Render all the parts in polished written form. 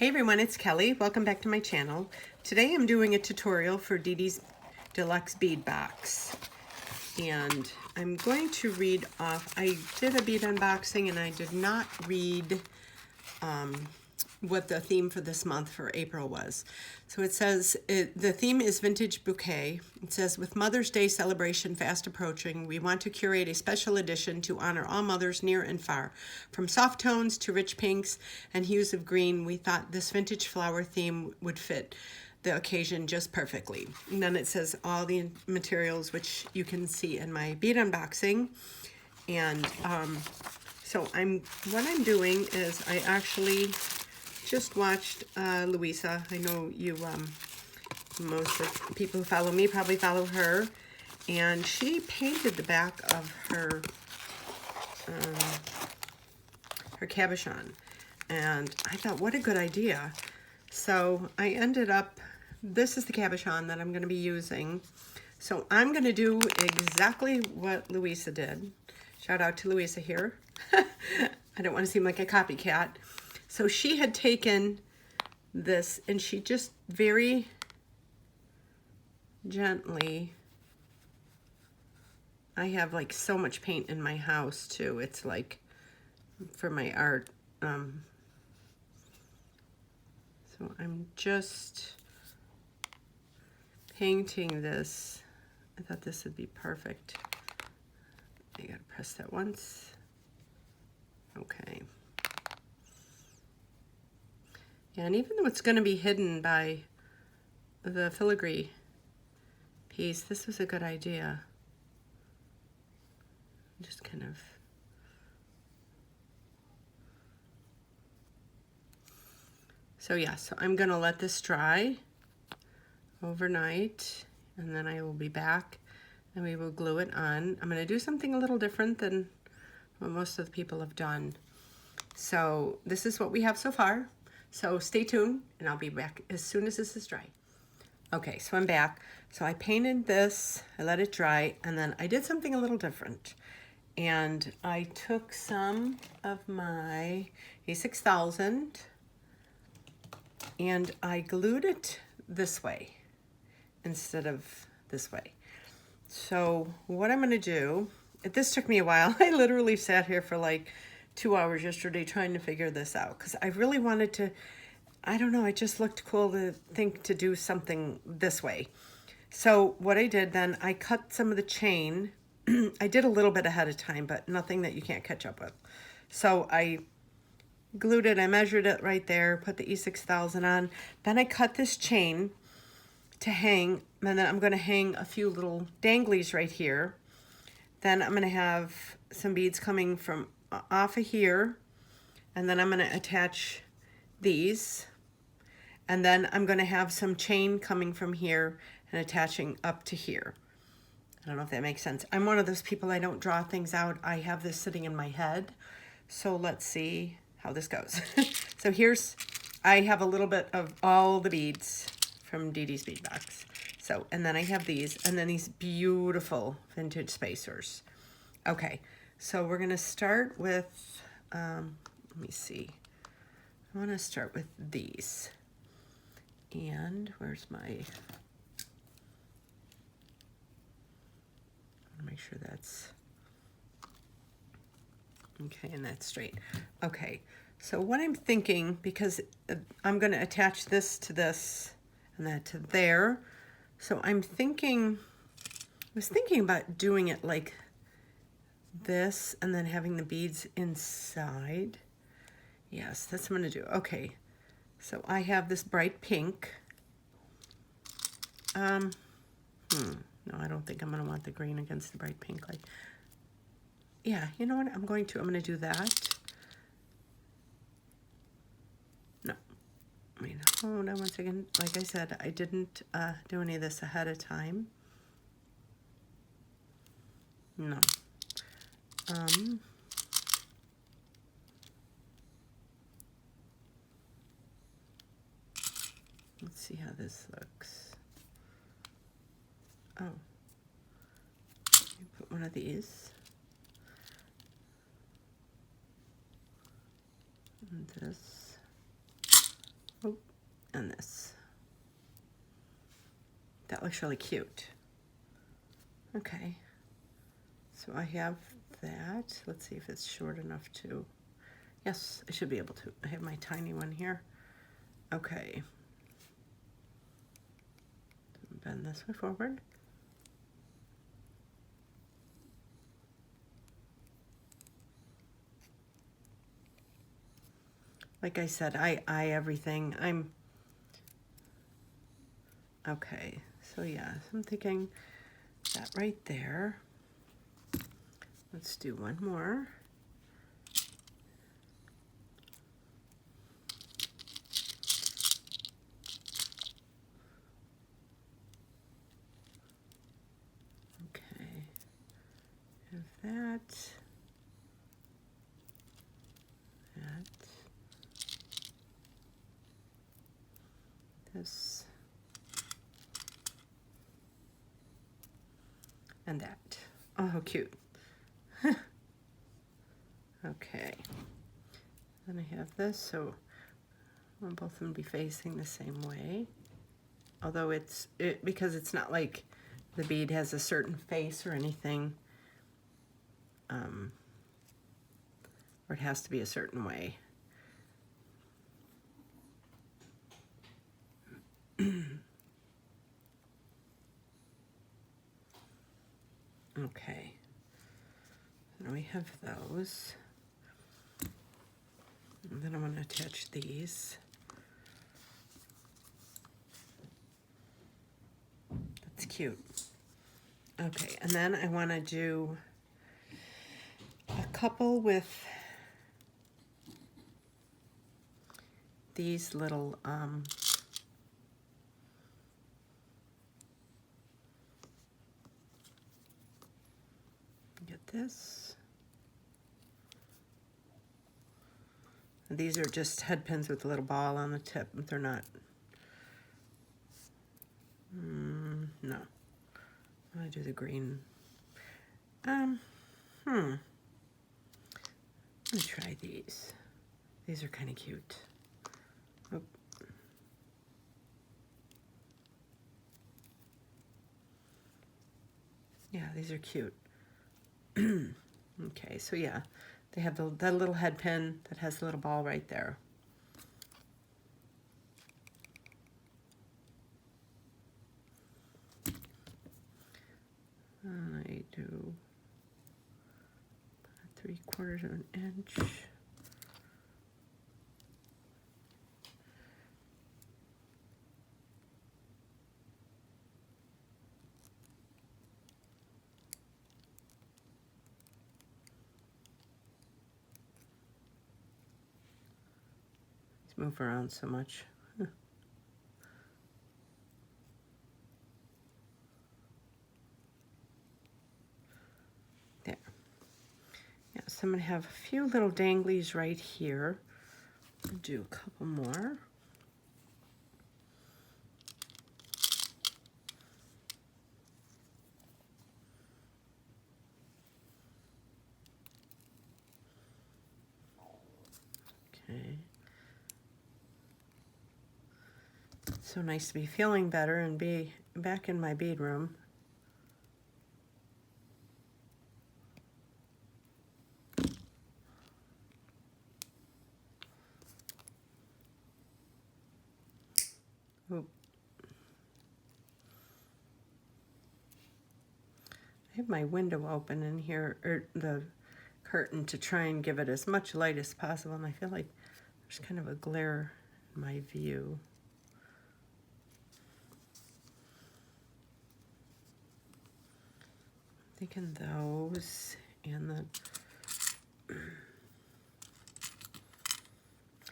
Hey everyone, it's Kelly. Welcome back to my channel. Today I'm doing a tutorial for Didi's Deluxe Bead Box. And I'm going to read off, I did a bead unboxing and I did not read what the theme for this month for April was. So it says, the theme is Vintage Bouquet. It says, with Mother's Day celebration fast approaching, we want to curate a special edition to honor all mothers near and far. From soft tones to rich pinks and hues of green, we thought this vintage flower theme would fit the occasion just perfectly. And then it says all the materials, which you can see in my bead unboxing. And so what I'm doing is I actually just watched Louisa. I know you, most of the people who follow me probably follow her. And she painted the back of her cabochon. And I thought, what a good idea. So I ended up, this is the cabochon that I'm going to be using. So I'm going to do exactly what Louisa did. Shout out to Louisa here. I don't want to seem like a copycat. So she had taken this and she just very gently, I have like so much paint in my house too. It's like for my art. So I'm just painting this. I thought this would be perfect. I gotta press that once. Okay. Yeah, and even though it's going to be hidden by the filigree piece, this was a good idea. Just kind of... So yeah, so I'm going to let this dry overnight, and then I will be back and we will glue it on. I'm going to do something a little different than what most of the people have done. So this is what we have so far. So stay tuned and I'll be back as soon as this is dry. Okay, so I'm back. So I painted this, I let it dry, and then I did something a little different. And I took some of my A6000 and I glued it this way instead of this way. So what I'm gonna do, this took me a while. I literally sat here for like 2 hours yesterday trying to figure this out because I really wanted to, I don't know, it just looked cool to think to do something this way. So what I did then, I cut some of the chain. I did a little bit ahead of time, but nothing that you can't catch up with. So I glued it, I measured it right there, put the E6000 on. Then I cut this chain to hang, and then I'm gonna hang a few little danglies right here. Then I'm gonna have some beads coming from off of here, and then I'm going to attach these, and then I'm going to have some chain coming from here and attaching up to here. I don't know if that makes sense. I'm one of those people, I don't draw things out. I have this sitting in my head. So let's see how this goes. So here's, I have a little bit of all the beads from Didi's Bead Box. So, and then I have these, and then these beautiful vintage spacers. Okay. So we're going to start with, let me see, I want to start with these. And where's my, I want to make sure that's, okay, and that's straight. Okay, so what I'm thinking, because I'm going to attach this to this and that to there, so I'm thinking, I was thinking about doing it like this and then having the beads inside. Yes, that's what I'm gonna do. Okay, so I have this bright pink. No, I don't think I'm gonna want the green against the bright pink. Like, yeah, you know what? I'm gonna do that. No, I mean, hold on one second. Like I said, I didn't do any of this ahead of time. No. Let's see how this looks. Oh, you put one of these. And this. Oh, and this. That looks really cute. Okay, so I have that. Let's see if it's short enough to, yes, I should be able to. I have my tiny one here. Okay. Bend this way forward. Like I said, I eye everything. Okay, so yeah, so I'm thinking that right there. Let's do one more. Okay, have that. This. And that. Oh, how cute. Okay. Then I have this, so both of them be facing the same way. Although because it's not like the bead has a certain face or anything, or it has to be a certain way. Okay. Now we have those. And then I'm going to attach these. That's cute. Okay, and then I want to do a couple with these little get this. And these are just head pins with a little ball on the tip. They're not. No. I do the green. Let me try these. These are kind of cute. Oh. Yeah, these are cute. Okay, so yeah, they have that little head pin that has the little ball right there. I do 3/4 of an inch. These move around so much. There. Yeah, so I'm going to have a few little danglies right here. I'll do a couple more. Okay. It's so nice to be feeling better and be back in my bead room. Oop. I have my window open in here, or the curtain, to try and give it as much light as possible, and I feel like there's kind of a glare in my view. Thinking those, and then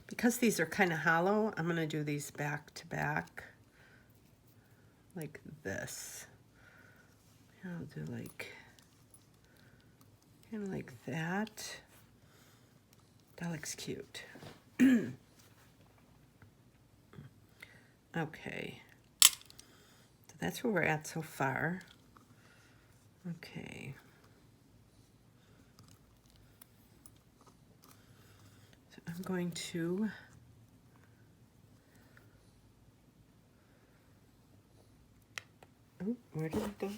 because these are kind of hollow, I'm going to do these back to back like this. I'll do like kind of like that. That looks cute. Okay, so that's where we're at so far. Okay. So I'm going to Oh, where did it go?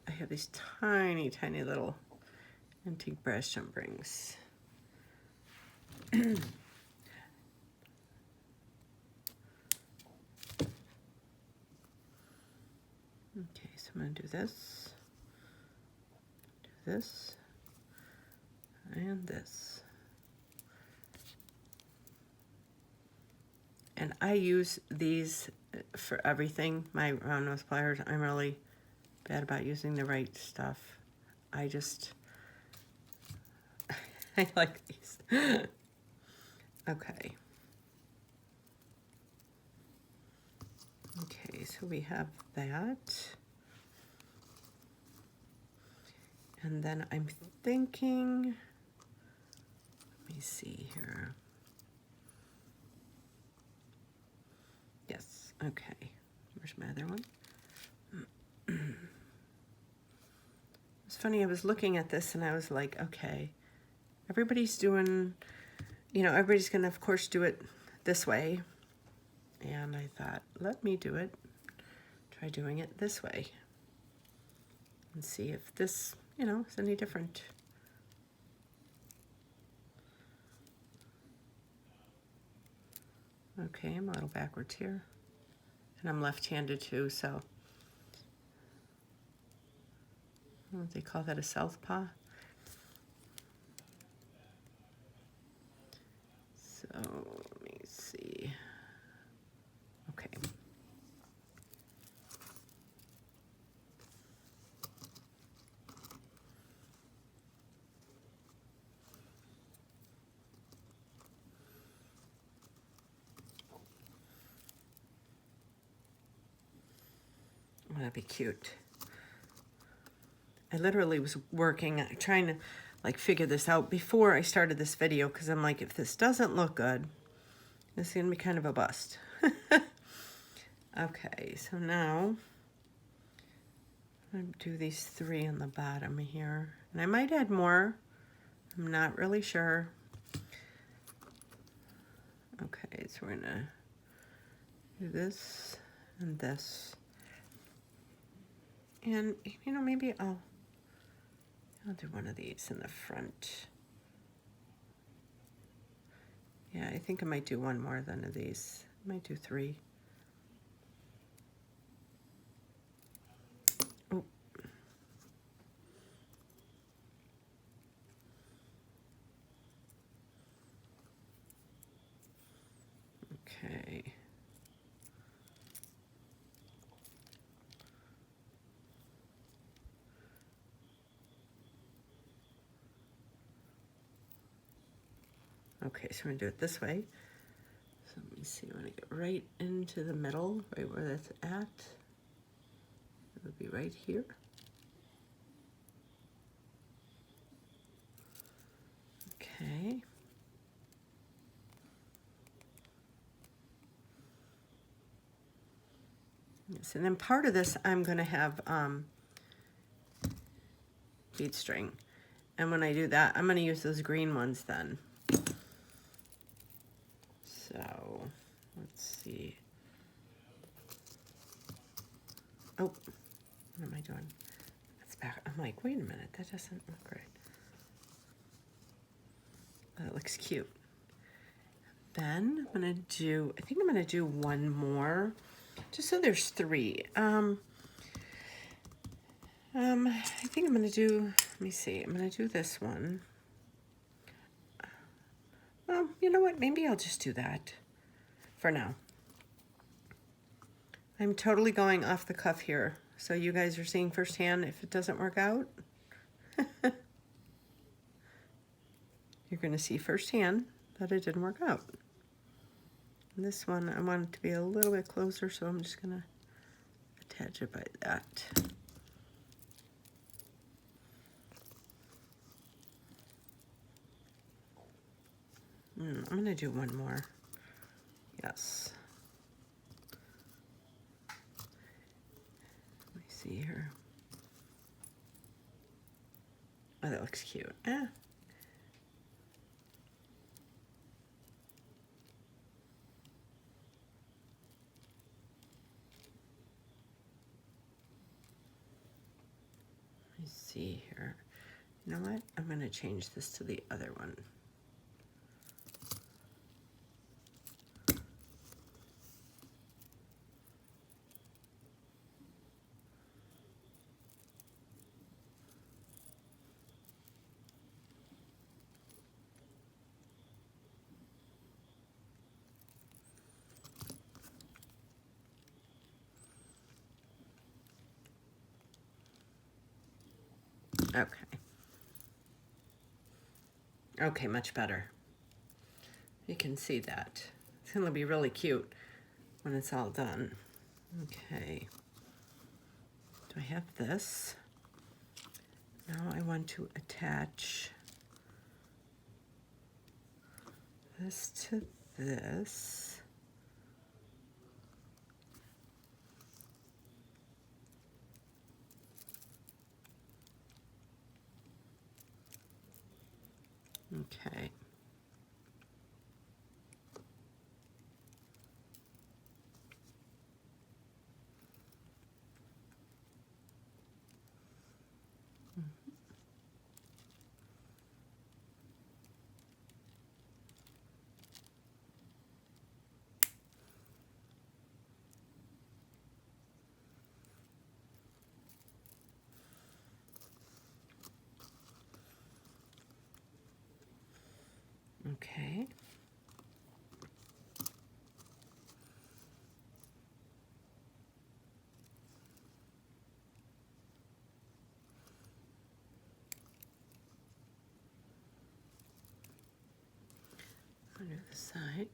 I have these tiny, tiny little antique brass jump rings. Okay, so I'm going to do this, and this. And I use these for everything, my round nose pliers. I'm really bad about using the right stuff. I just, I like these. Okay. Okay, so we have that. And then I'm thinking, let me see here. Yes, okay. Where's my other one? It's funny, I was looking at this and I was like, okay, everybody's doing, you know, everybody's gonna of course do it this way. And I thought, let me do it, try doing it this way. And see if this, you know, is any different. Okay, I'm a little backwards here. And I'm left-handed too, so. I don't know if they call that a southpaw. So, let me see. Okay. That'd be cute. I literally was working, trying to like figure this out before I started this video, because I'm like, if this doesn't look good, this is gonna be kind of a bust. Okay, so now I'm gonna do these 3 on the bottom here. And I might add more, I'm not really sure. Okay, so we're gonna do this and this. And, you know, maybe I'll do one of these in the front. Yeah, I think I might do one more than of these. I might do 3. Oh. Okay. Okay, so I'm gonna do it this way. So let me see, I wanna get right into the middle, right where that's at. It would be right here. Okay. Yes, and then part of this I'm gonna have bead string. And when I do that, I'm gonna use those green ones then. So, let's see. Oh, what am I doing? That's back. I'm like, wait a minute, that doesn't look right. That looks cute. Then I'm gonna do, I think I'm gonna do one more, just so there's 3. I think I'm gonna do, let me see, I'm gonna do this one. Well, you know what, maybe I'll just do that for now. I'm totally going off the cuff here, so you guys are seeing firsthand if it doesn't work out. You're gonna see firsthand that it didn't work out. And this one, I want it to be a little bit closer, so I'm just gonna attach it by that. I'm gonna do one more. Yes. Let me see here. Oh, that looks cute. Yeah. me see here. You know what? I'm going to change this to the other one. Okay. Okay, much better. You can see that. It's going to be really cute when it's all done. Okay. Do I have this? Now I want to attach this to this. Okay. Okay. On the other side.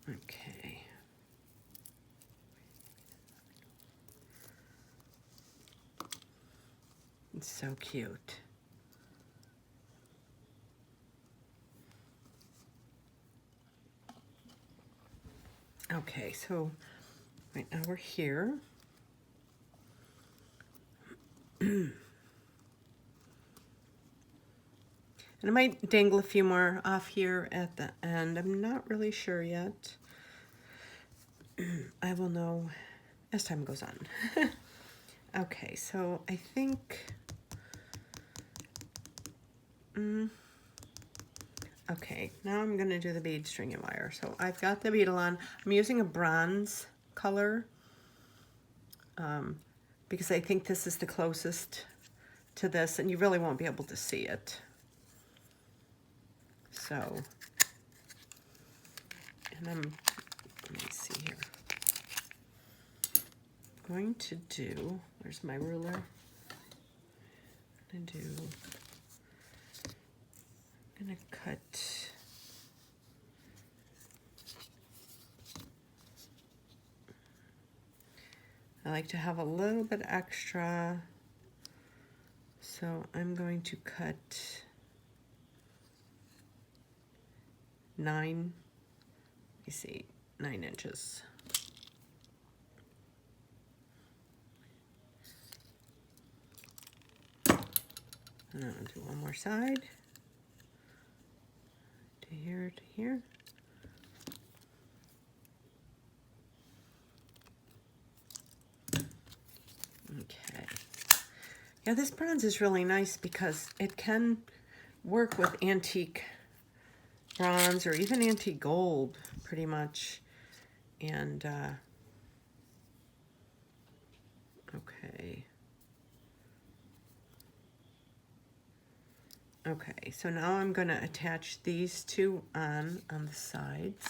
Okay. It's so cute. Okay, so right now we're here. And I might dangle a few more off here at the end. I'm not really sure yet. I will know as time goes on. Okay, so I think... okay, now I'm going to do the bead string and wire. So I've got the beadle on. I'm using a bronze color because I think this is the closest to this, and you really won't be able to see it. So, and let me see here. I'm going to do, where's my ruler? I'm gonna cut I like to have a little bit extra, so I'm going to cut 9 inches. And then I'll do one more side, to here, to here. Okay. Yeah, this bronze is really nice because it can work with antique bronze or even antique gold, pretty much. And, okay. Okay, so now I'm going to attach these two on the sides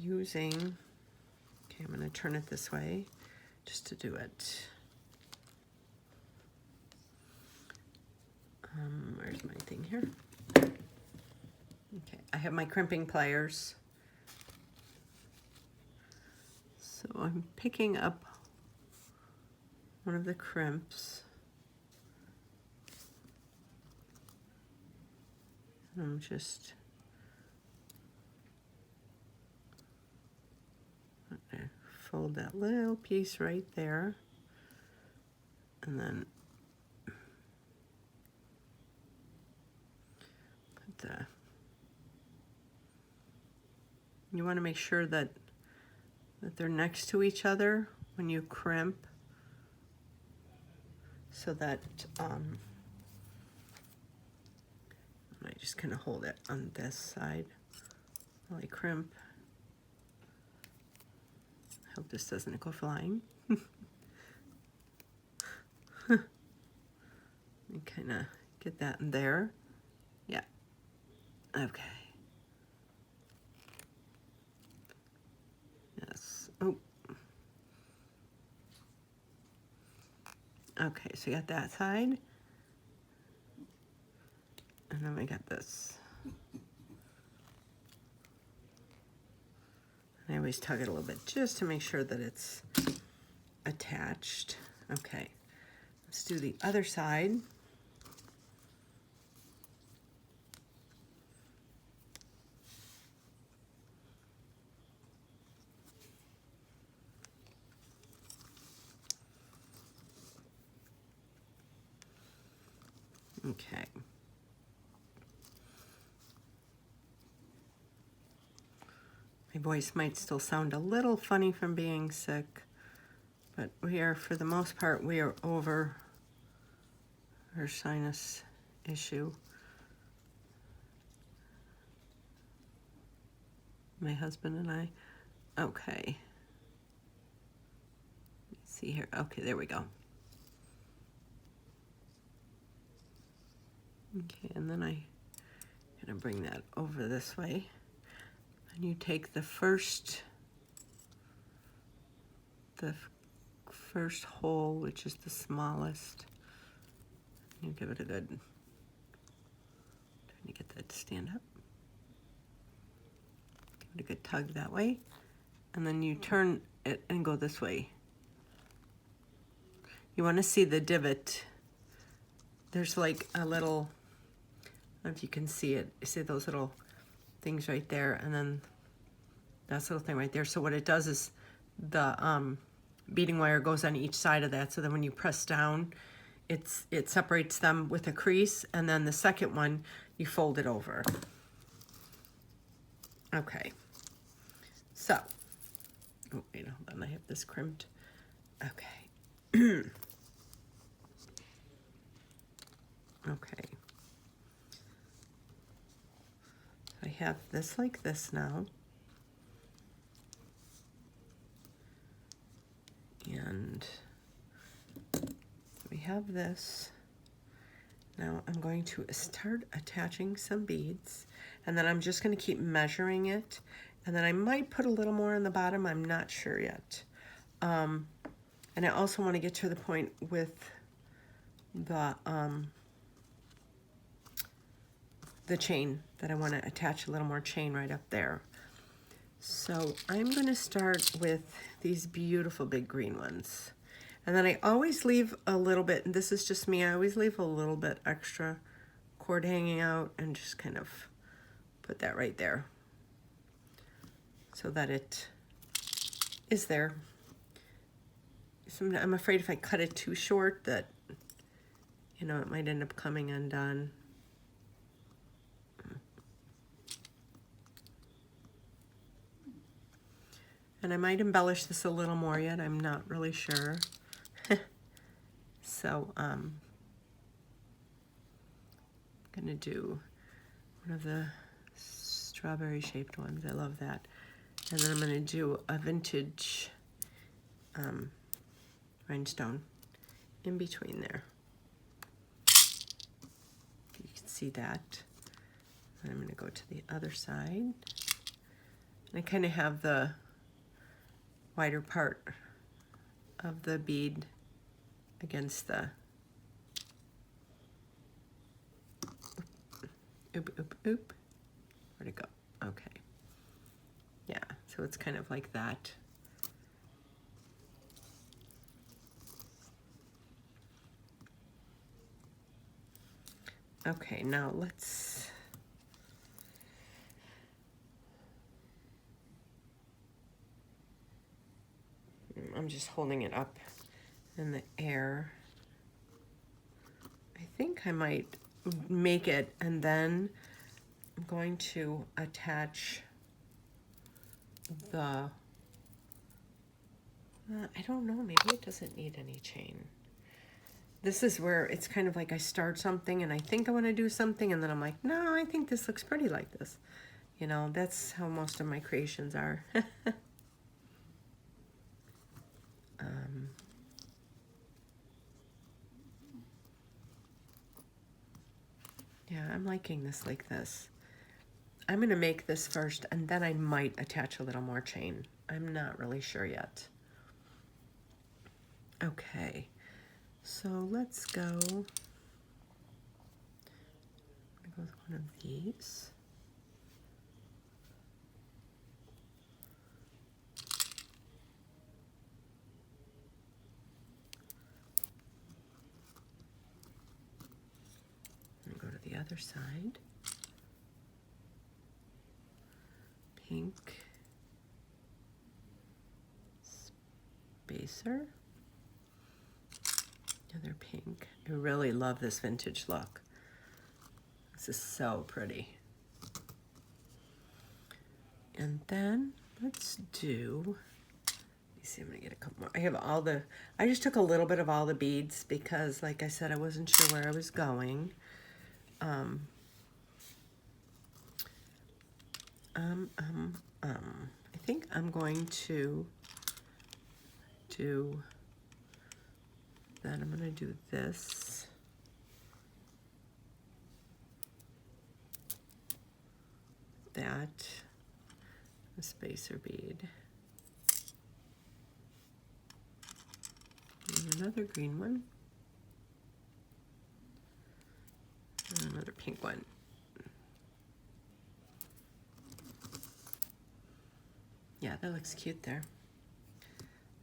using, okay, I'm going to turn it this way just to do it. Where's my thing here? Okay, I have my crimping pliers. So I'm picking up one of the crimps. I'm just gonna fold that little piece right there, and then put the You want to make sure that they're next to each other when you crimp, so that I just kind of hold it on this side while I crimp. Hope this doesn't go flying. And kind of get that in there. Yeah. Okay. Yes. Oh. Okay, so you got that side. And then we got this. I always tug it a little bit just to make sure that it's attached. Okay, let's do the other side. Okay. My voice might still sound a little funny from being sick, but we are, for the most part, we are over our sinus issue. My husband and I. Okay. Let's see here. Okay, there we go. Okay, and then I'm gonna bring that over this way. And you take the first hole, which is the smallest. You give it a good, trying to get that to stand up. Give it a good tug that way. And then you turn it and go this way. You want to see the divot. There's like a little, I don't know if you can see it. You see those little things right there, and then that little thing right there. So what it does is the beading wire goes on each side of that, so then when you press down, it separates them with a crease, and then the second one you fold it over. Okay, so oh wait, hold on, I have this crimped. Okay. Okay, I have this like this now. And we have this. Now I'm going to start attaching some beads, and then I'm just going to keep measuring it, and then I might put a little more in the bottom. I'm not sure yet. And I also want to get to the point with the chain that I want to attach a little more chain right up there. So I'm going to start with these beautiful big green ones. And then I always leave a little bit, and this is just me, I always leave a little bit extra cord hanging out and just kind of put that right there so that it is there. I'm afraid if I cut it too short that, you know, it might end up coming undone. And I might embellish this a little more yet, I'm not really sure. So I'm gonna do one of the strawberry shaped ones, I love that. And then I'm gonna do a vintage rhinestone in between there. You can see that. And I'm gonna go to the other side. And I kind of have the wider part of the bead against the oop. Where'd it go? Okay. Yeah, so it's kind of like that. Okay, now let's I'm just holding it up in the air. I think I might make it, and then I'm going to attach the, I don't know, maybe it doesn't need any chain. This is where it's kind of like I start something and I think I want to do something and then I'm like, no, I think this looks pretty like this. You know, that's how most of my creations are. Yeah, I'm liking this like this. I'm going to make this first and then I might attach a little more chain. I'm not really sure yet. Okay, so let's go. I'm going to go with one of these. I'm going to go to the other side. Pink. Spacer. Another pink. I really love this vintage look. This is so pretty. And then let's do, let me see, I'm gonna get a couple more. I have all the, I just took a little bit of all the beads because like I said, I wasn't sure where I was going. I think I'm going to do, then I'm gonna do this. That, a spacer bead. And another green one. And another pink one. Yeah, that looks cute there.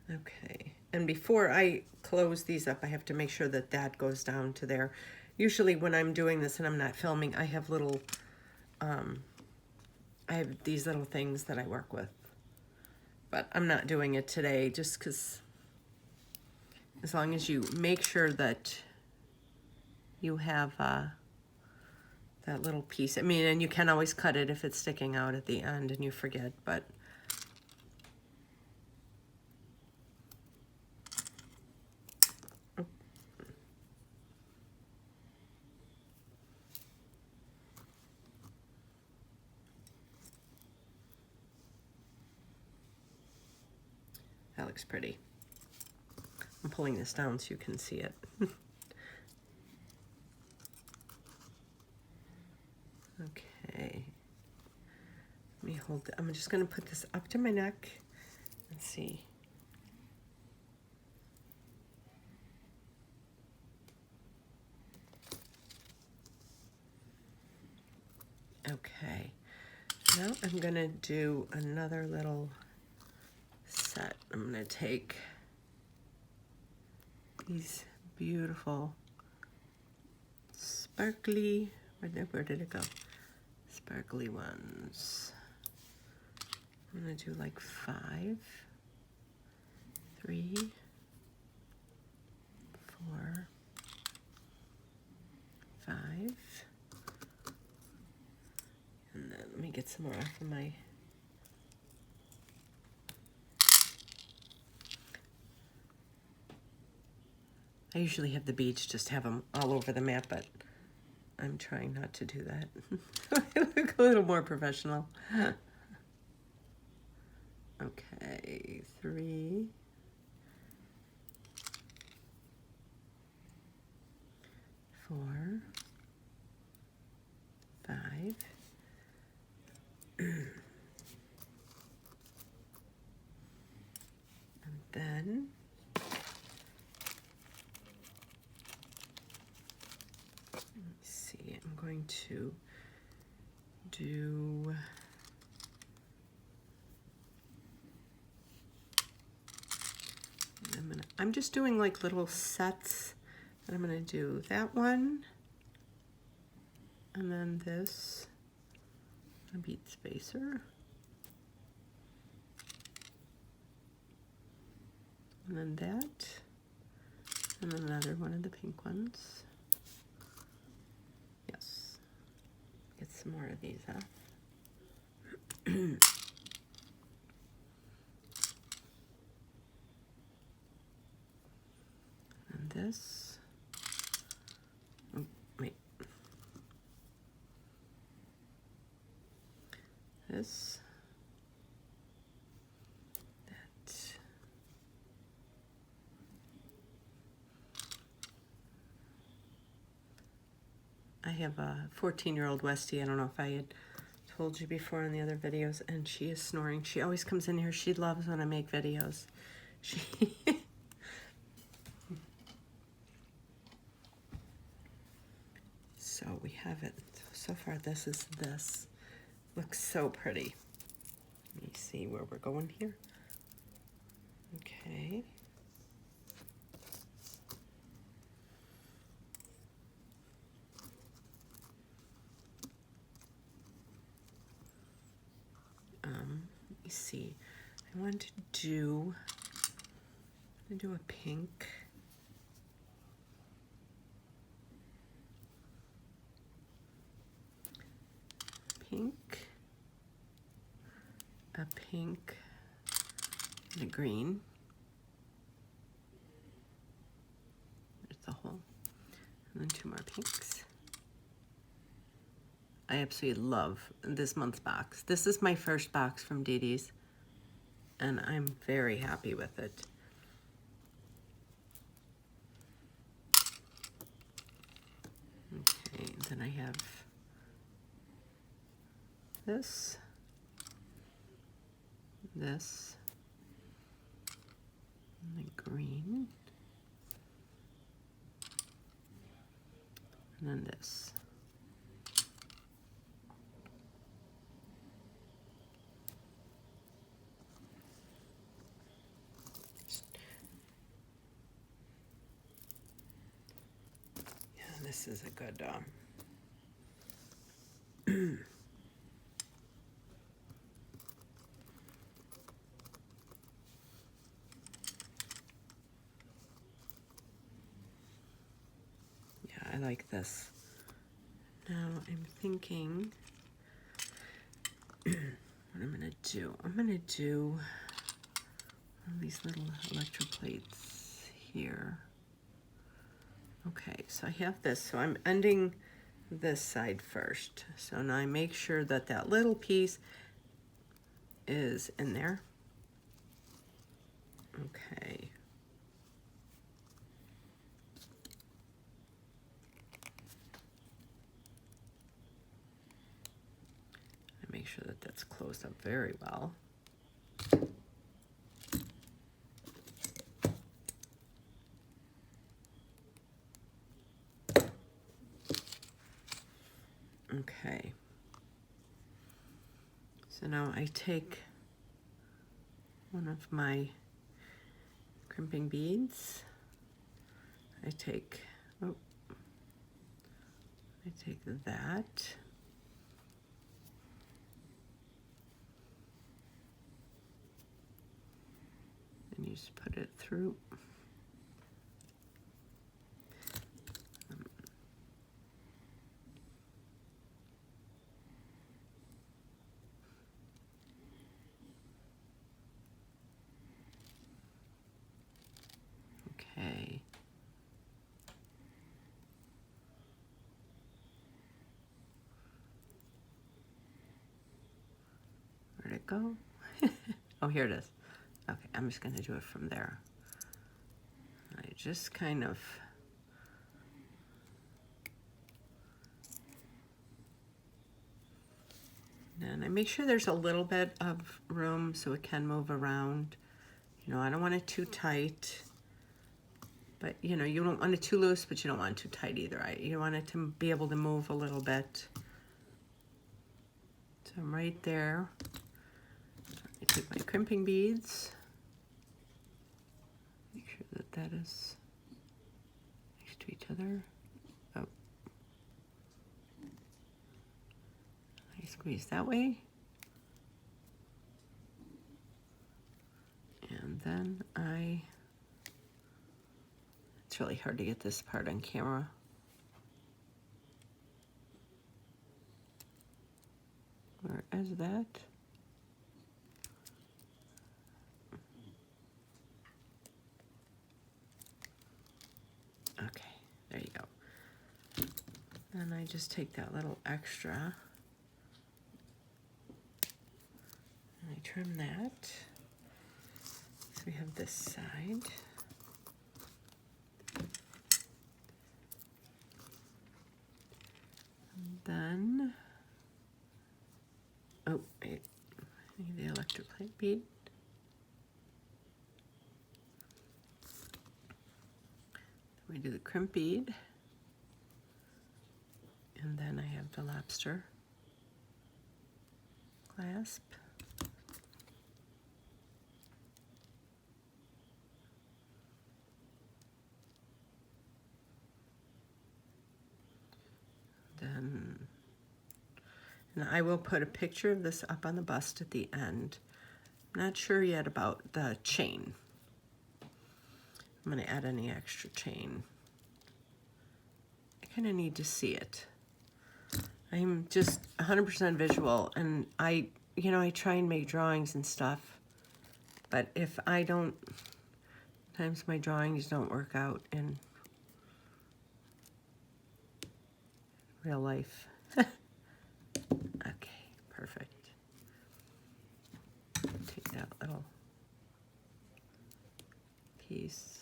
Okay, and before I close these up, I have to make sure that that goes down to there. Usually when I'm doing this and I'm not filming, I have little, I have these little things that I work with. But I'm not doing it today just because as long as you make sure that you have that little piece. I mean, and you can always cut it if it's sticking out at the end and you forget, but that looks pretty. I'm pulling this down so you can see it. Okay. Let me hold it. I'm just going to put this up to my neck and see. Okay. Now I'm going to do another little set. I'm going to take these beautiful sparkly, where did it go? Sparkly ones. I'm going to do like 5, 3, 4, 5. And then let me get some more off of my, I usually have the beads just have them all over the mat, but I'm trying not to do that. I look a little more professional. Okay, 3, 4, 5. And then let me see, I'm going to do I'm just doing like little sets, and I'm going to do that one, and then this, a bead spacer, and then that, and then another one of the pink ones. Yes, get some more of these off. this. That. I have a 14-year-old Westie. I don't know if I had told you before in the other videos, and she is snoring. She always comes in here. She loves when I make videos. She So we have it. So far, this is this. Looks so pretty. Let me see where we're going here. Okay. Let me see. I want to do, I'm gonna do a pink. A pink, and a green. There's the whole, and then 2 more pinks. I absolutely love this month's box. This is my first box from Didi's, and I'm very happy with it. Okay, then I have this, this, and the green, and then this. Yeah, this is a good I like this. Now I'm thinking what I'm gonna do. I'm gonna do one of these little electroplates here. Okay, so I have this. So I'm ending this side first. So now I make sure that that little piece is in there. Okay. Make sure that that's closed up very well. Okay. So now I take one of my crimping beads. I take that. And you just put it through. Okay. Where'd it go? Oh, here it is. Okay, I'm just going to do it from there. I just kind of and I make sure there's a little bit of room so it can move around. You know, I don't want it too tight, but you know, you don't want it too loose, but you don't want it too tight either. You want it to be able to move a little bit. So I'm right there. I take my crimping beads. Make sure that that is next to each other. Oh. I squeeze that way. And then it's really hard to get this part on camera. Where is that? Okay, there you go. And I just take that little extra I trim that. So we have this side. And then, oh, wait, I need the electric light bead. We do the crimp bead, and then I have the lobster clasp. Then, and I will put a picture of this up on the bust at the end. I'm not sure yet about the chain. I'm going to add any extra chain. I kind of need to see it. I'm just 100% visual, and I try and make drawings and stuff, but if I don't, sometimes my drawings don't work out in real life. Okay, perfect. Take that little piece.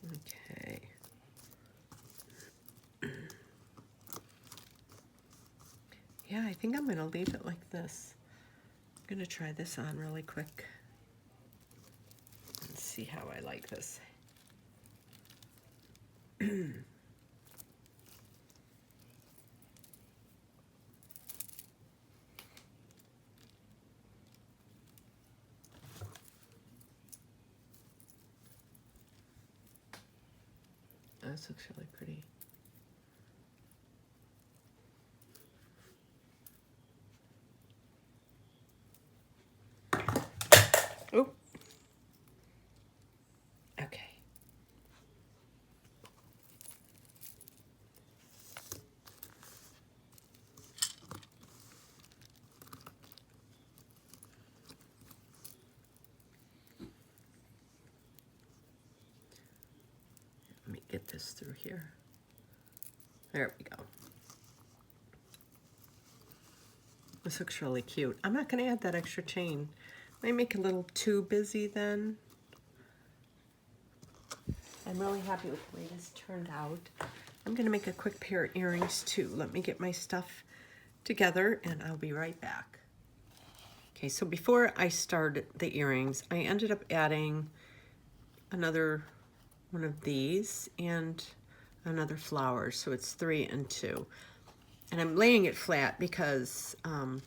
Okay. Yeah, I think I'm going to leave it like this. I'm going to try this on really quick and see how I like this. This looks really pretty. Oh. Okay. Let me get this through here. There we go. This looks really cute. I'm not going to add that extra chain. Might make it a little too busy then. I'm really happy with the way this turned out. I'm going to make a quick pair of earrings too. Let me get my stuff together and I'll be right back. Okay, so before I started the earrings, I ended up adding another one of these and another flower, so it's 3 and 2. And I'm laying it flat because so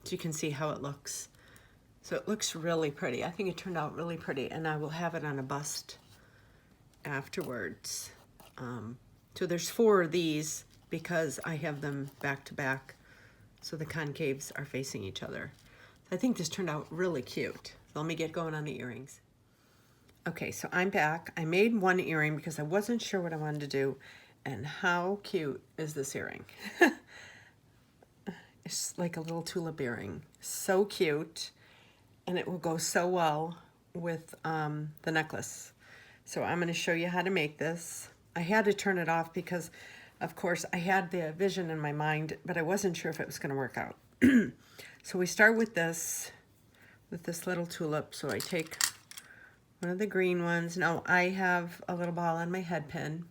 you can see how it looks. So it looks really pretty. I think it turned out really pretty, and I will have it on a bust afterwards. So there's 4 of these because I have them back to back, so the concaves are facing each other. I think this turned out really cute. So let me get going on the earrings. Okay, so I'm back. I made one earring because I wasn't sure what I wanted to do, and how cute is this earring? It's like a little tulip earring. So cute, and it will go so well with the necklace. So I'm going to show you how to make this. I had to turn it off because, of course, I had the vision in my mind, but I wasn't sure if it was going to work out. So we start with this little tulip. So I take one of the green ones. Now I have a little ball on my head pin.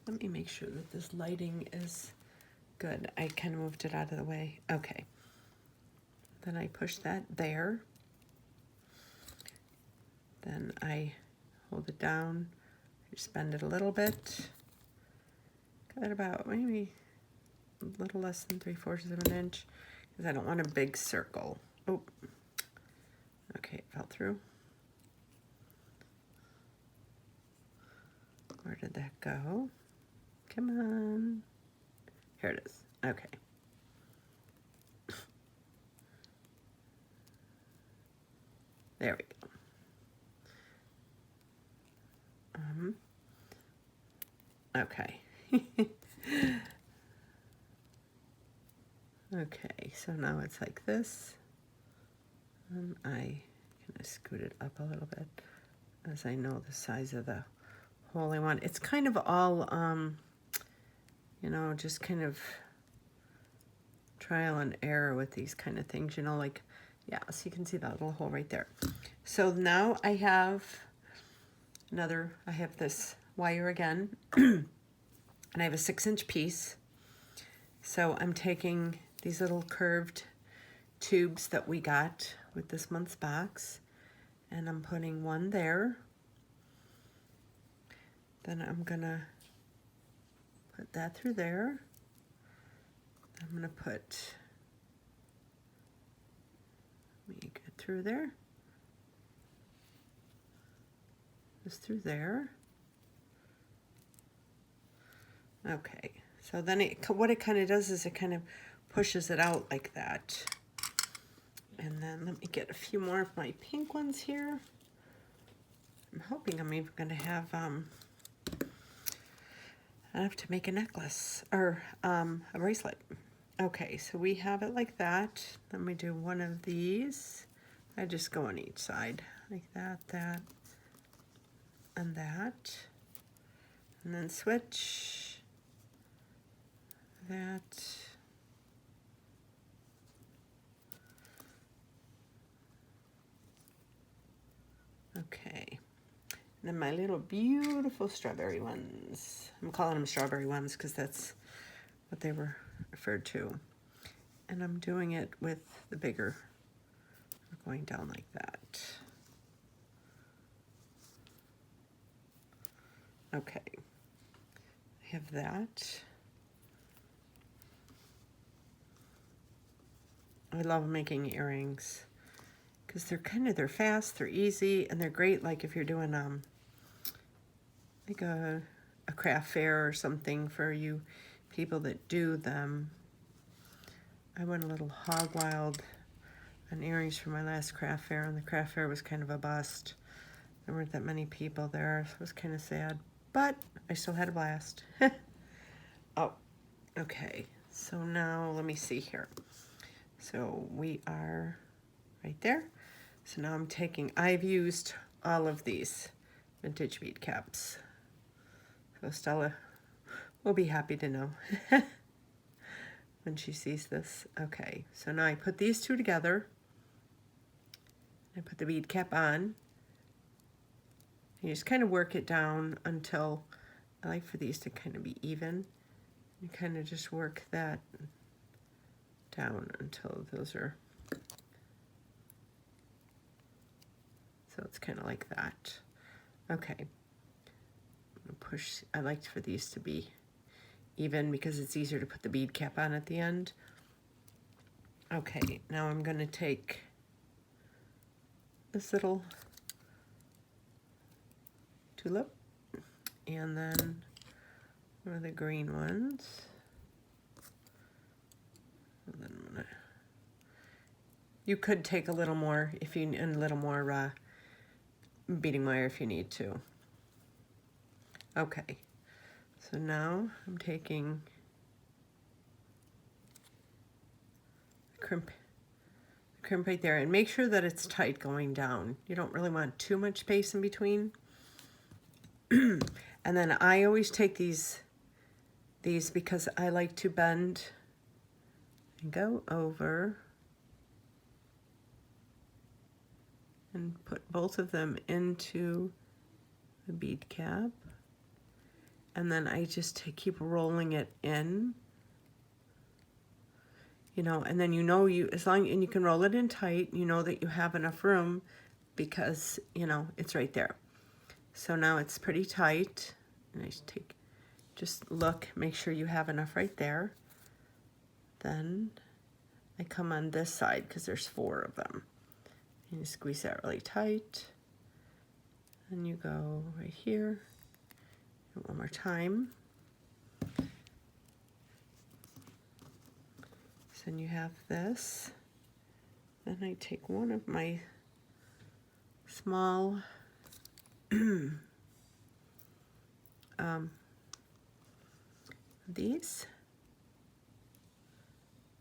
Let me make sure that this lighting is good. I kind of moved it out of the way. Okay. Then I push that there. Then I hold it down, just bend it a little bit. Cut about maybe a little less than 3/4 of an inch because I don't want a big circle. Oh, okay, it fell through. Where did that go? Come on. Here it is. Okay. There we go. Okay. Okay, so now it's like this. And I I scoot it up a little bit as I know the size of the hole I want. It's kind of all, you know, just kind of trial and error with these kind of things, you know, like, yeah, so you can see that little hole right there. So now I have I have this wire again, and I have a 6-inch piece. So I'm taking these little curved tubes that we got with this month's box, and I'm putting one there. Then I'm gonna put that through there. I'm gonna put, let me get through there. This through there. Okay, so then what it kind of does is it kind of pushes it out like that. And then let me get a few more of my pink ones here. I'm hoping I'm even gonna have, I have to make a necklace, or a bracelet. Okay, so we have it like that. Let me do one of these. I just go on each side, like that, that, and that. And then switch, that. Okay. And then my little beautiful strawberry ones. I'm calling them strawberry ones because that's what they were referred to. And I'm doing it with the bigger, going down like that. Okay, I have that. I love making earrings because they're fast, they're easy, and they're great like if you're doing like a craft fair or something for you people that do them. I went a little hog wild on earrings for my last craft fair, and the craft fair was kind of a bust. There weren't that many people there, so it was kind of sad, but I still had a blast. Oh, okay, so now let me see here. So we are right there. So now I've used all of these vintage bead caps. So Stella will be happy to know when she sees this. Okay, so now I put these two together. I put the bead cap on. You just kind of work it down until, I like for these to kind of be even. You kind of just work that down until those are, so it's kind of like that. Okay, I'm gonna push, I like for these to be even because it's easier to put the bead cap on at the end. Okay, now I'm gonna take this little tulip and then one of the green ones. And then I'm gonna, you could take a little more if you, and a little more beading wire if you need to. Okay, so now I'm taking crimp right there, and make sure that it's tight going down. You don't really want too much space in between. And then I always take these because I like to bend and go over and put both of them into the bead cap, and then I just keep rolling it in, you know, and then and you can roll it in tight, you know that you have enough room because, you know, it's right there. So now it's pretty tight, and I just look, make sure you have enough right there. Then I come on this side because there's 4 of them. And you squeeze that really tight. And you go right here. And one more time. So then you have this. Then I take one of my small these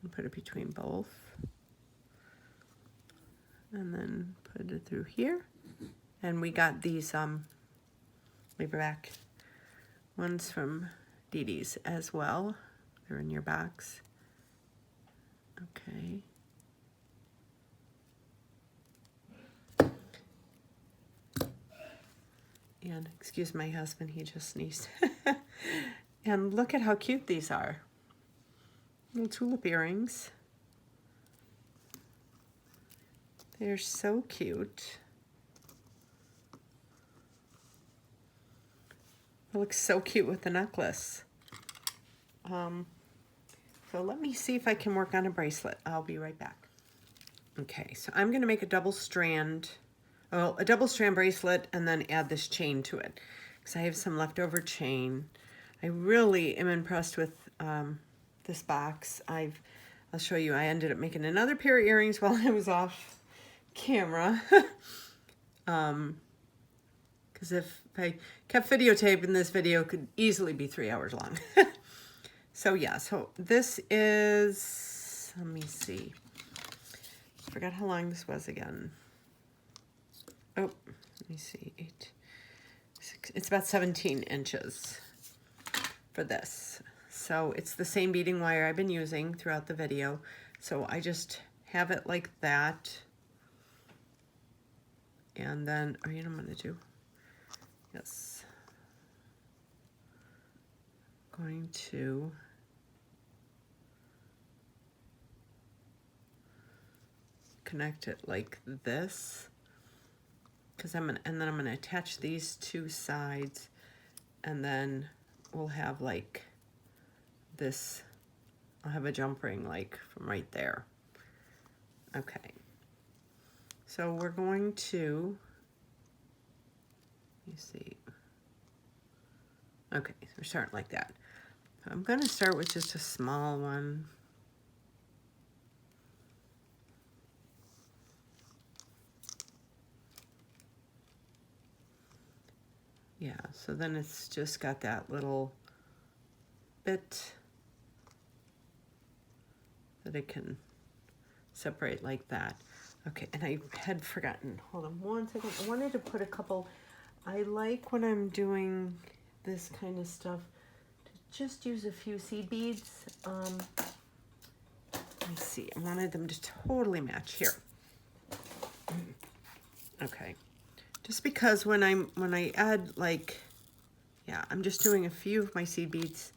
and put it between both. and then put it through here. And we got these paperback ones from Didi's as well. They're in your box. Okay. And excuse my husband, he just sneezed. And look at how cute these are. Little tulip earrings. They're so cute. It looks so cute with the necklace. So let me see if I can work on a bracelet. I'll be right back. Okay, so I'm gonna make a double strand bracelet and then add this chain to it because I have some leftover chain. I really am impressed with this box. I'll show you, I ended up making another pair of earrings while I was off camera. Because if I kept videotaping, this video could easily be 3 hours long. So yeah, so this is, let me see. I forgot how long this was again. Oh, let me see, 8, 6, it's about 17 inches for this. So it's the same beading wire I've been using throughout the video. So I just have it like that. And then, oh, you know what I'm gonna do? Yes. Going to connect it like this. Because and then I'm gonna attach these two sides, and then we'll have like this, I'll have a jump ring like from right there. Okay. So we're going to, let me see. Okay, so we're starting like that. I'm gonna start with just a small one. Yeah, so then it's just got that little bit that it can separate like that. Okay, and I had forgotten, hold on one second. I wanted to put a couple, I like when I'm doing this kind of stuff to just use a few seed beads. Let me see, I wanted them to totally match here. Okay. Just because when I add, like, yeah, I'm just doing a few of my seed beads,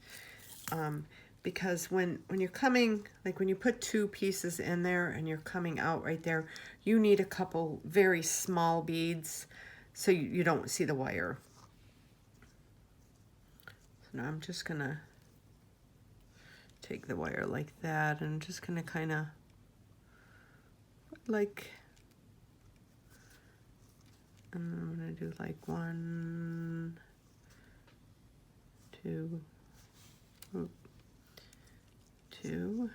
because when you're coming, like when you put 2 pieces in there and you're coming out right there, you need a couple very small beads so you don't see the wire. So now I'm just gonna take the wire like that, and I'm just gonna kind of like, and I'm gonna do like 1, 2, 2,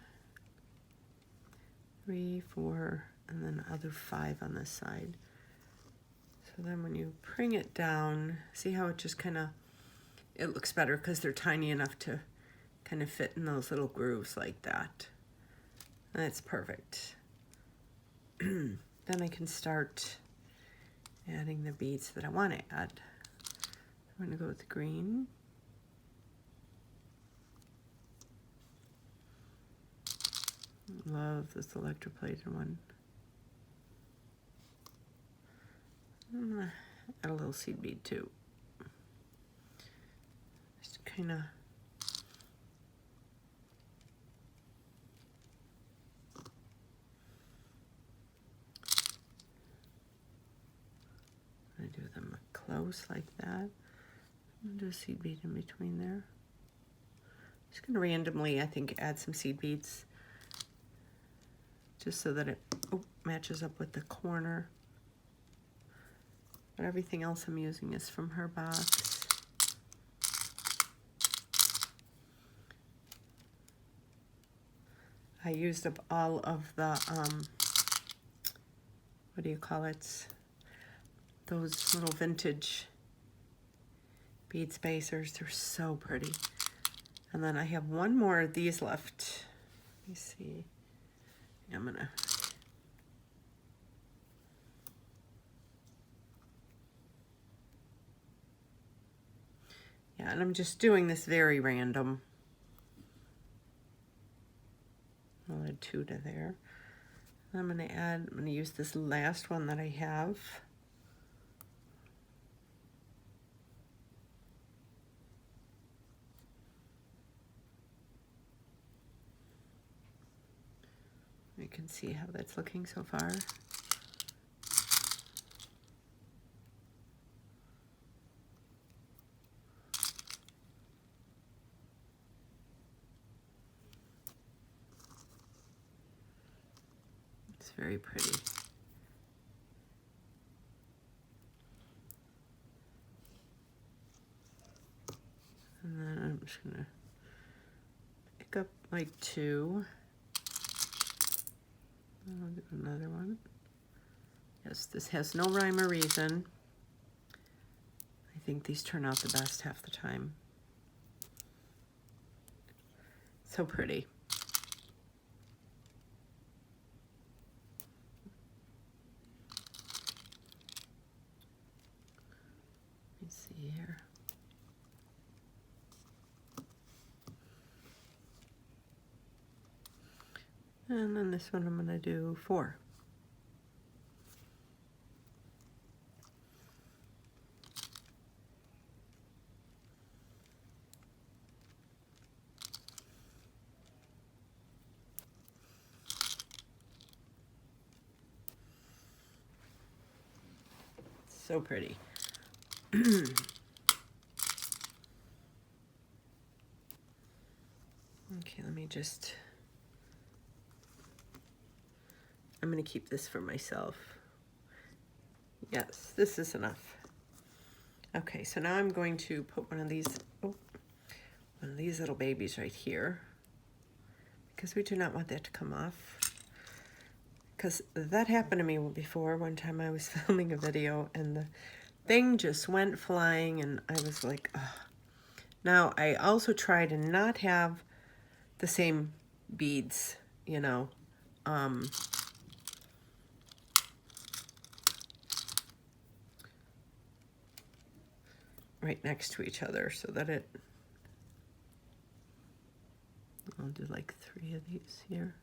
3, 4, and then other 5 on this side. So then when you bring it down, see how it just kind of, it looks better because they're tiny enough to kind of fit in those little grooves like that. And that's perfect. Then I can start adding the beads that I want to add. I'm going to go with the green. Love this electroplated one. I'm gonna add a little seed bead too. Just kind of do them close like that. I'm gonna do a seed bead in between there. Just gonna randomly, I think, add some seed beads just so that it matches up with the corner. But everything else I'm using is from her box. I used up all of the, what do you call it? Those little vintage bead spacers. They're so pretty. And then I have one more of these left. Let me see. I'm gonna, Yeah, and I'm just doing this very random. I'll add 2 to there. I'm going to use this last one that I have. You can see how that's looking so far. It's very pretty. And then I'm just gonna pick up like 2. I'll do another one. Yes, this has no rhyme or reason. I think these turn out the best half the time. So pretty. Let me see here. And then this one I'm going to do 4. So pretty. Okay, let me just, I'm going to keep this for myself. Yes, this is enough. Okay, so now I'm going to put one of these little babies right here, because we do not want that to come off. Because that happened to me before. One time I was filming a video and the thing just went flying and I was like, ugh. Now I also try to not have the same beads, you know, right next to each other so that I'll do like 3 of these here.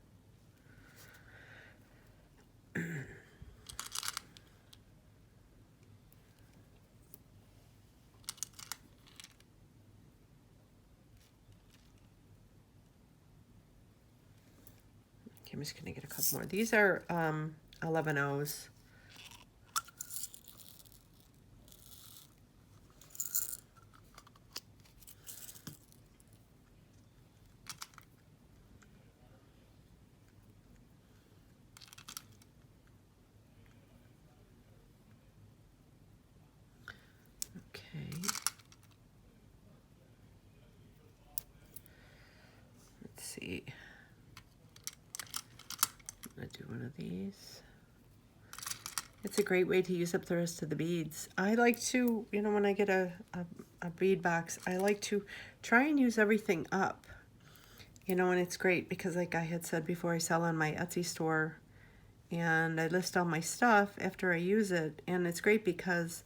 I'm just going to get a couple more. These are 11/0s. Okay. Let's see. I'm going to do one of these. It's a great way to use up the rest of the beads. I like to, you know, when I get a bead box, I like to try and use everything up. You know, and it's great because like I had said before, I sell on my Etsy store and I list all my stuff after I use it. And it's great because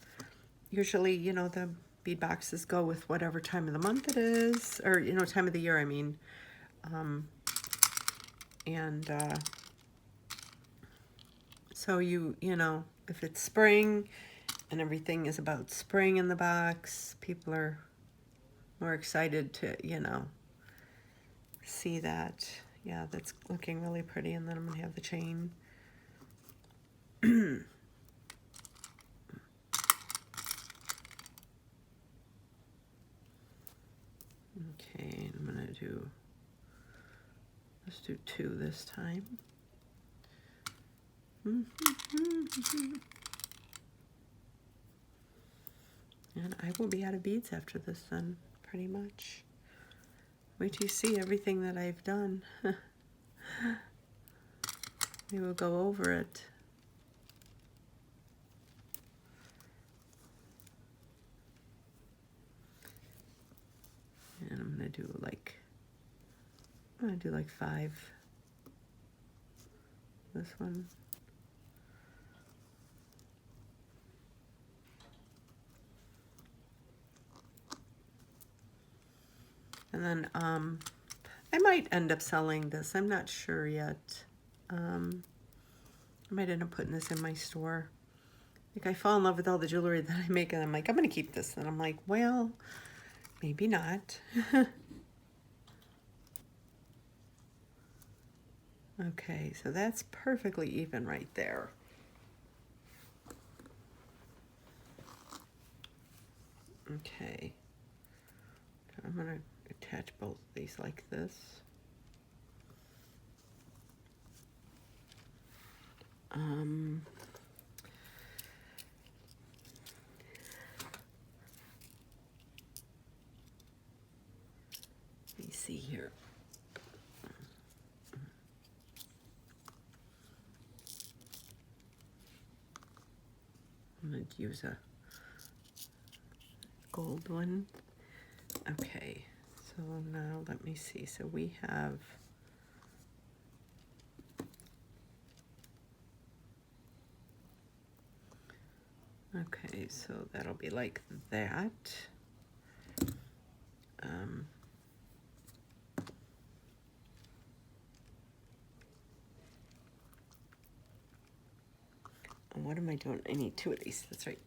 usually, you know, the bead boxes go with whatever time of the month it is, or, you know, time of the year, I mean. So you know, if it's spring and everything is about spring in the box, people are more excited to, you know, see that. Yeah, that's looking really pretty. And then I'm gonna have the chain. Okay, I'm gonna do, let's do 2 this time. And I will be out of beads after this then, pretty much. Wait till you see everything that I've done. We will go over it. And I'm gonna do like, 5. This one. And then I might end up selling this. I'm not sure yet. I might end up putting this in my store. Like, I fall in love with all the jewelry that I make, and I'm like, I'm gonna keep this. And I'm like, well, maybe not. Okay, so that's perfectly even right there. Okay, so I'm gonna attach both of these like this. Let me see here. I'm going to use a gold one. Okay, so now let me see. So we have okay, so that'll be like that. What am I doing? I need two of these. That's right.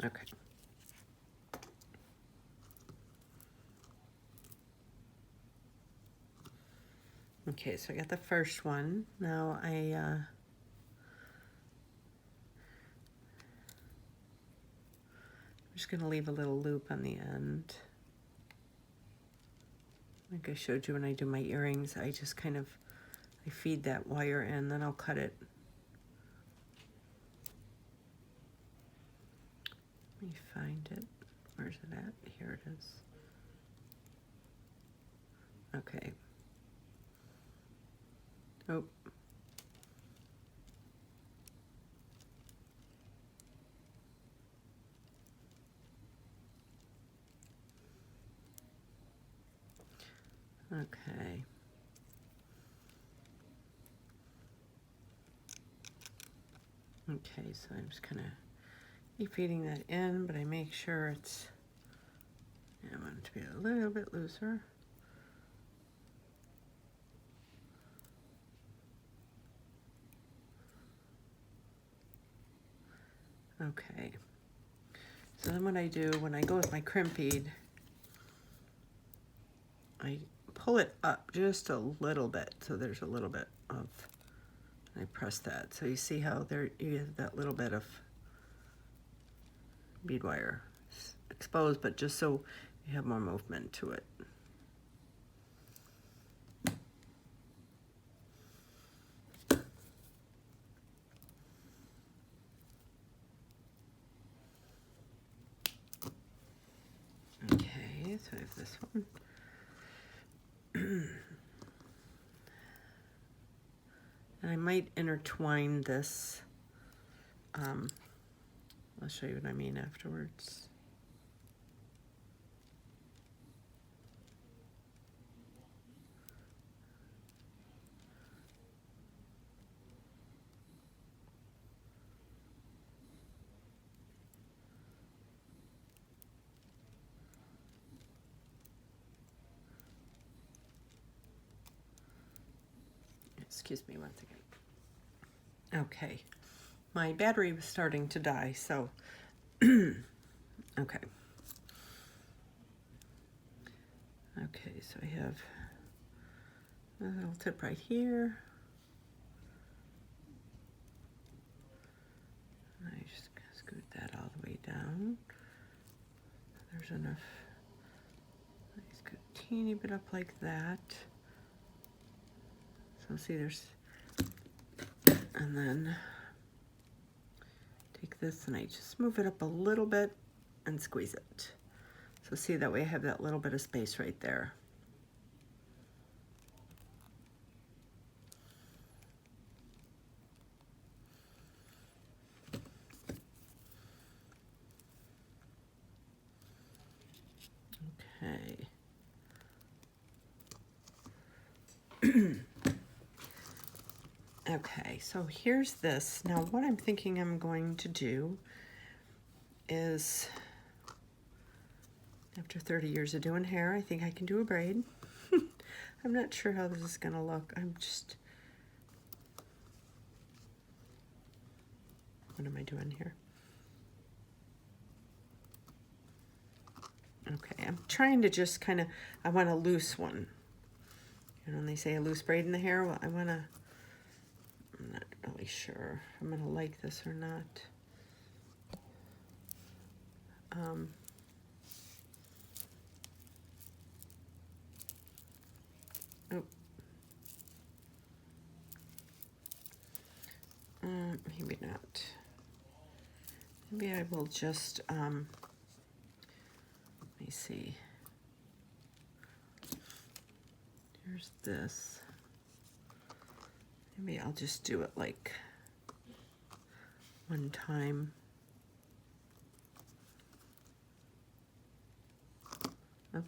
Okay. Okay, so I got the first one. Now I'm just going to leave a little loop on the end. Like I showed you when I do my earrings, I just kind of, I feed that wire in, then I'll cut it. Let me find it. Where's it at? Here it is. Okay. Oh. Okay. Okay, so I'm just gonna keep feeding that in, but I make sure it's, I want it to be a little bit looser. Okay. So then what I do when I go with my crimp bead, I pull it up just a little bit, so there's a little bit of, I press that. So you see how there you have that little bit of bead wire exposed, but just so you have more movement to it. Okay, so I have this one. And I might intertwine this. I'll show you what I mean afterwards. Excuse me one second. Okay, my battery was starting to die, so okay. Okay, so I have a little tip right here. I just scoot that all the way down. There's enough. I scoot a teeny bit up like that. So see, there's, and then take this and I just move it up a little bit and squeeze it. So see, that way I have that little bit of space right there. Okay. Okay, so here's this. Now what I'm thinking I'm going to do is, after 30 years of doing hair, I think I can do a braid. I'm not sure how this is gonna look. What am I doing here? Okay, I'm trying to just kind of, I want a loose one. You know, when they say a loose braid in the hair, well, I'm not really sure if I'm gonna like this or not. Oh. Maybe not. Maybe I will just, let me see. Here's this. Maybe I'll just do it like one time. Oh.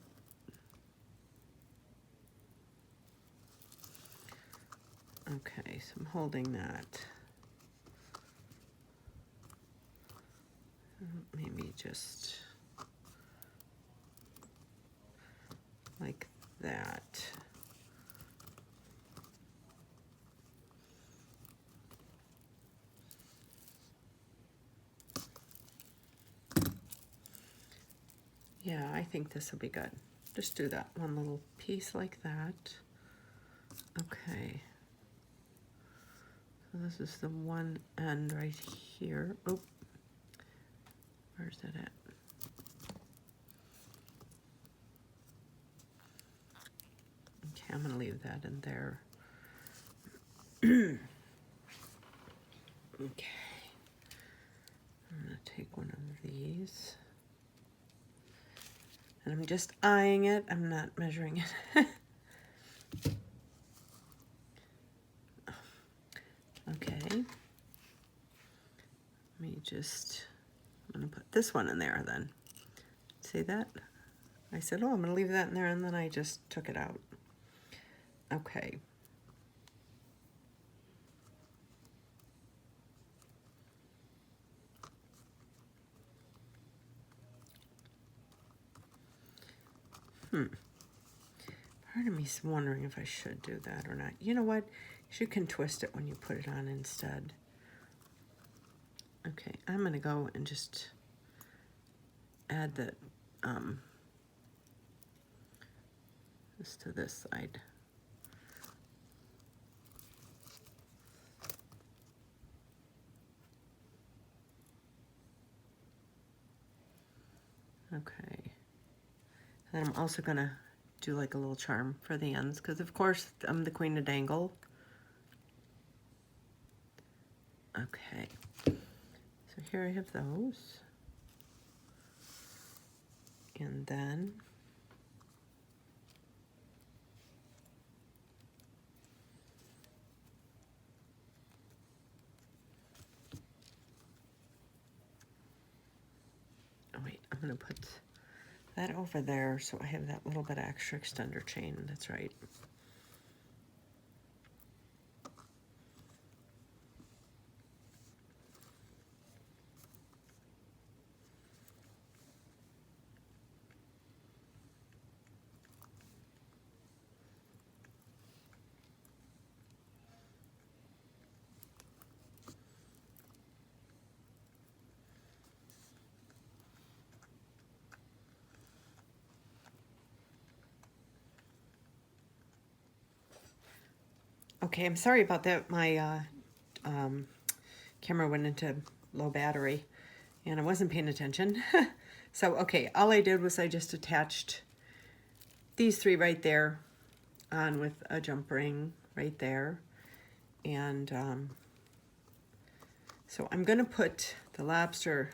Okay, so I'm holding that. Maybe just like that. Yeah, I think this will be good. Just do that one little piece like that. Okay. So this is the one end right here. Oh, where's that at? Okay, I'm gonna leave that in there. Okay. I'm gonna take one of these. And I'm just eyeing it. I'm not measuring it. Okay. Let me just, I'm gonna put this one in there then. See that? I said, oh, I'm gonna leave that in there, and then I just took it out. Okay. Part of me's wondering if I should do that or not. You know what? You can twist it when you put it on instead. Okay, I'm gonna go and just add the this to this side. Okay. And I'm also gonna do like a little charm for the ends, because of course I'm the queen of dangle. Okay. So here I have those. And then oh wait, I'm gonna put that over there so I have that little bit of extra extender chain. That's right. Okay, I'm sorry about that. My camera went into low battery and I wasn't paying attention. So, okay, all I did was I just attached these three right there on with a jump ring right there. And so I'm gonna put the lobster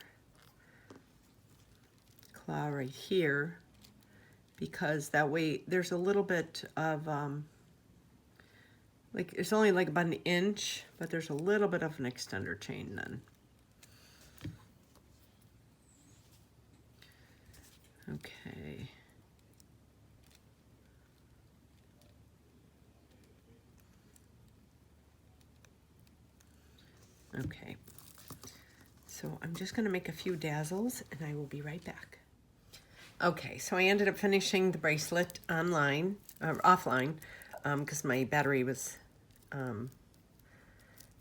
claw right here, because that way there's a little bit of like, it's only like about an inch, but there's a little bit of an extender chain then. Okay. Okay. So I'm just gonna make a few dazzles and I will be right back. Okay, so I ended up finishing the bracelet online, or offline, because my battery was,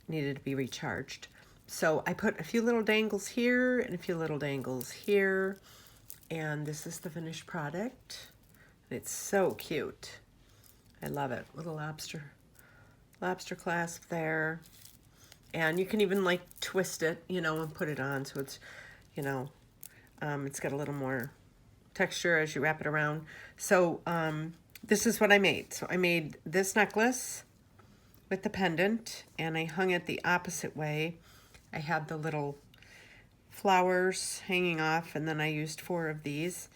needed to be recharged. So I put a few little dangles here and a few little dangles here, and this is the finished product. It's so cute. I love it. Little lobster clasp there. And you can even like twist it, you know, and put it on so it's, you know, it's got a little more texture as you wrap it around. So this is what I made. So I made this necklace with the pendant, and I hung it the opposite way. I had the little flowers hanging off, and then I used 4 of these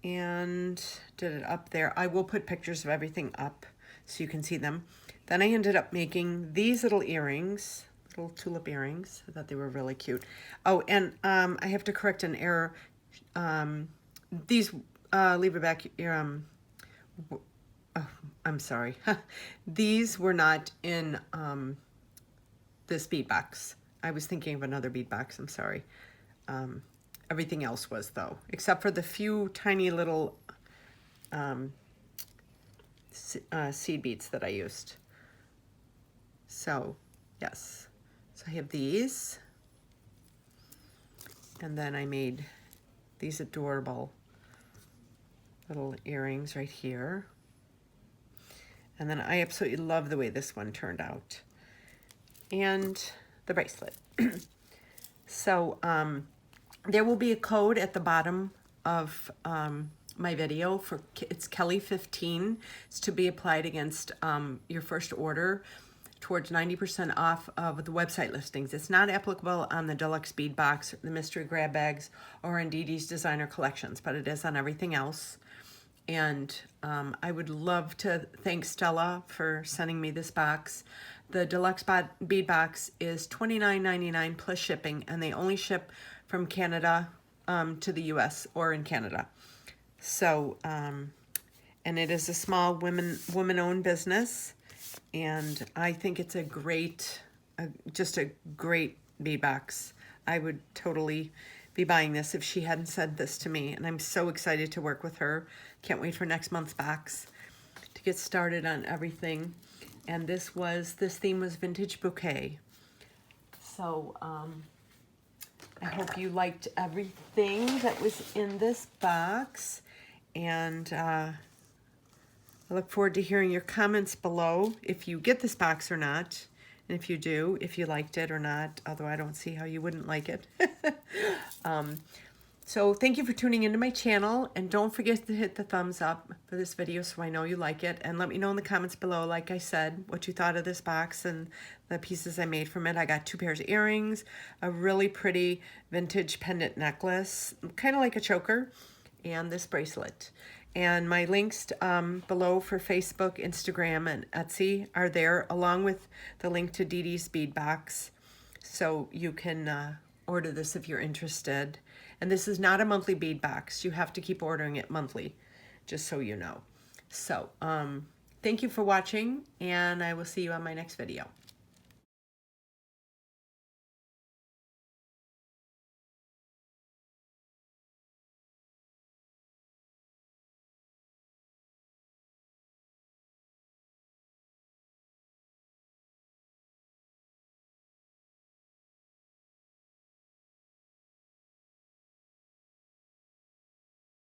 and did it up there. I will put pictures of everything up so you can see them. Then I ended up making these little earrings, little tulip earrings. I thought they were really cute. Oh, and I have to correct an error. These, leave it back, oh, I'm sorry. These were not in this bead box. I was thinking of another bead box, I'm sorry. Everything else was though, except for the few tiny little seed beads that I used. So, yes. So I have these. And then I made these adorable little earrings right here. And then I absolutely love the way this one turned out. And the bracelet. So there will be a code at the bottom of my video for, it's Kelly 15. It's to be applied against your first order towards 90% off of the website listings. It's not applicable on the Deluxe Bead Box, the Mystery Grab Bags, or on Didi's designer collections, but it is on everything else. And I would love to thank Stella for sending me this box. The Deluxe Bead Box is $29.99 plus shipping, and they only ship from Canada to the US or in Canada. So, and it is a small woman-owned business, and I think it's a great, just a great bead box. I would totally be buying this if she hadn't said this to me, and I'm so excited to work with her. Can't wait for next month's box to get started on everything. And this theme was Vintage Bouquet. So I hope you liked everything that was in this box, and I look forward to hearing your comments below if you get this box or not. And if you do, if you liked it or not, although I don't see how you wouldn't like it. So thank you for tuning into my channel, and don't forget to hit the thumbs up for this video so I know you like it, and let me know in the comments below, like I said, what you thought of this box and the pieces I made from it. I got 2 pairs of earrings, a really pretty vintage pendant necklace, kind of like a choker, and this bracelet. And my links below for Facebook, Instagram, and Etsy are there, along with the link to Didi's Bead Box. So you can order this if you're interested. And this is not a monthly bead box. You have to keep ordering it monthly, just so you know. So thank you for watching, and I will see you on my next video.